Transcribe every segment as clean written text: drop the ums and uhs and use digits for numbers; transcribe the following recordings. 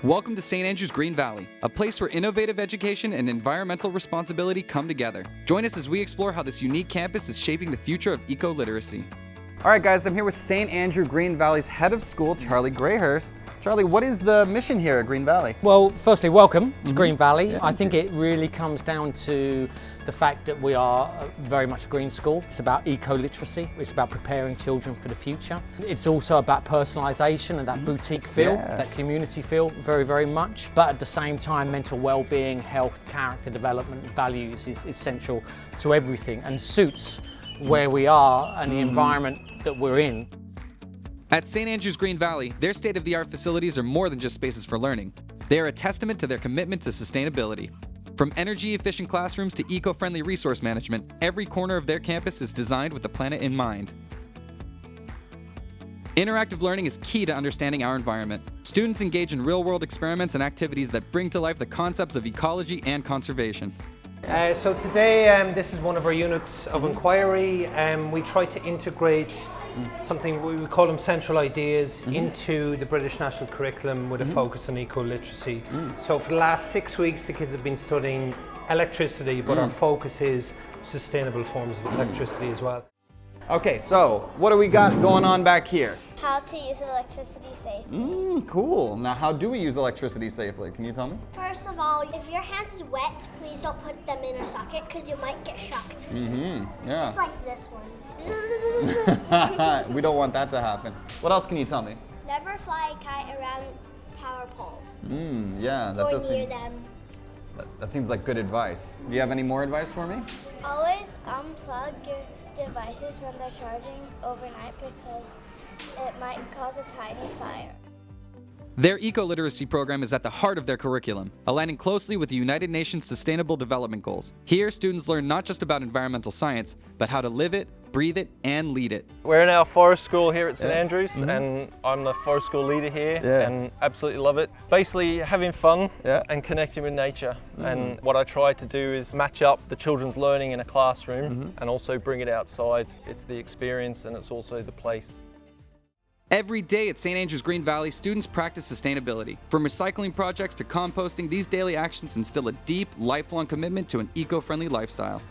Welcome to St. Andrew's Green Valley, a place where innovative education and environmental responsibility come together. Join us as we explore how this unique campus is shaping the future of eco-literacy. All right, guys, I'm here with St. Andrew Green Valley's head of school, Charlie Grayhurst. Charlie, what is the mission here at Green Valley? Well, firstly, welcome to Green Valley. I think it really comes down to the fact that we are very much a green school. It's about eco-literacy. It's about preparing children for the future. It's also about personalisation and that boutique feel, that community feel, very, very much. But at the same time, mental well-being, health, character development, values is essential to everything and suits where we are and the environment that we're in. At St. Andrew's Green Valley, their state-of-the-art facilities are more than just spaces for learning. They are a testament to their commitment to sustainability. From energy-efficient classrooms to eco-friendly resource management, every corner of their campus is designed with the planet in mind. Interactive learning is key to understanding our environment. Students engage in real-world experiments and activities that bring to life the concepts of ecology and conservation. So today, this is one of our units of inquiry. We try to integrate something we call them central ideas into the British National Curriculum with a focus on eco-literacy. So for the last 6 weeks, the kids have been studying electricity, but our focus is sustainable forms of electricity as well. Okay, so what do we got going on back here? How to use electricity safely. Cool. Now, how do we use electricity safely? Can you tell me? First of all, if your hands is wet, please don't put them in a socket because you might get shocked. Yeah. Just like this one. We don't want that to happen. What else can you tell me? Never fly a kite around power poles. Yeah, that Or does near seem, them. that seems like good advice. Do you have any more advice for me? Always unplug your devices when they're charging overnight because it might cause a tiny fire. Their eco-literacy program is at the heart of their curriculum, aligning closely with the United Nations Sustainable Development Goals. Here, students learn not just about environmental science, but how to live it, breathe it, and lead it. We're in our forest school here at St. Andrews, and I'm the forest school leader here, and absolutely love it. Basically having fun and connecting with nature. And what I try to do is match up the children's learning in a classroom and also bring it outside. It's the experience and it's also the place. Every day at St. Andrew's Green Valley, students practice sustainability. From recycling projects to composting, these daily actions instill a deep, lifelong commitment to an eco-friendly lifestyle.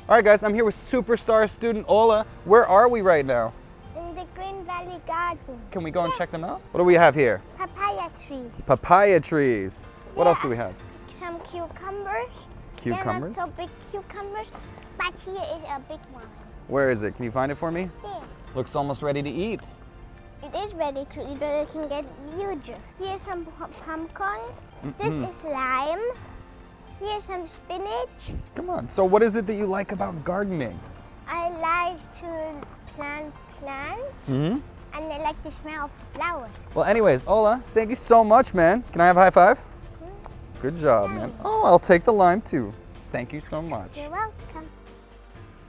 All right, guys, I'm here with superstar student Ola. Where are we right now? In the Green Valley Garden. Can we go and check them out? What do we have here? Papaya trees. Papaya trees. What else do we have? Some cucumbers. Cucumbers? They're not so big cucumbers, but here is a big one. Where is it? Can you find it for me? Here. Looks almost ready to eat. It is ready to eat, but it can get huger. Here's some pumpkin. This is lime. Here's some spinach. Come on. So what is it that you like about gardening? I like to plant plants, and I like the smell of flowers. Well, anyways, Ola, thank you so much, man. Can I have a high five? Good job, man. Oh, I'll take the lime too. Thank you so much. You're welcome.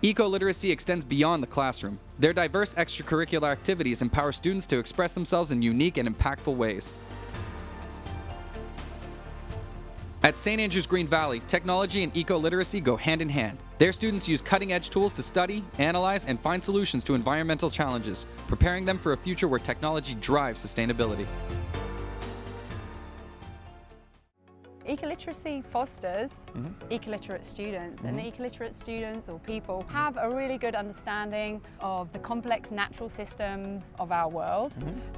Eco-literacy extends beyond the classroom. Their diverse extracurricular activities empower students to express themselves in unique and impactful ways. At St. Andrew's Green Valley, technology and eco-literacy go hand in hand. Their students use cutting-edge tools to study, analyze, and find solutions to environmental challenges, preparing them for a future where technology drives sustainability. Ecoliteracy fosters ecoliterate students, and ecoliterate students or people have a really good understanding of the complex natural systems of our world.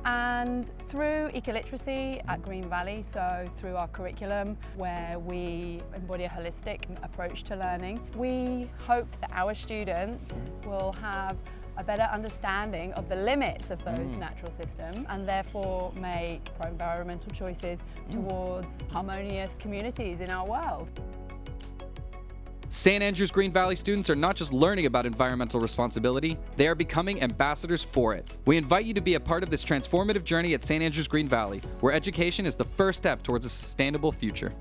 And through ecoliteracy at Green Valley, so through our curriculum where we embody a holistic approach to learning, we hope that our students will have a better understanding of the limits of those natural systems and therefore make pro-environmental choices towards harmonious communities in our world. St. Andrew's Green Valley students are not just learning about environmental responsibility, they are becoming ambassadors for it. We invite you to be a part of this transformative journey at St. Andrew's Green Valley, where education is the first step towards a sustainable future.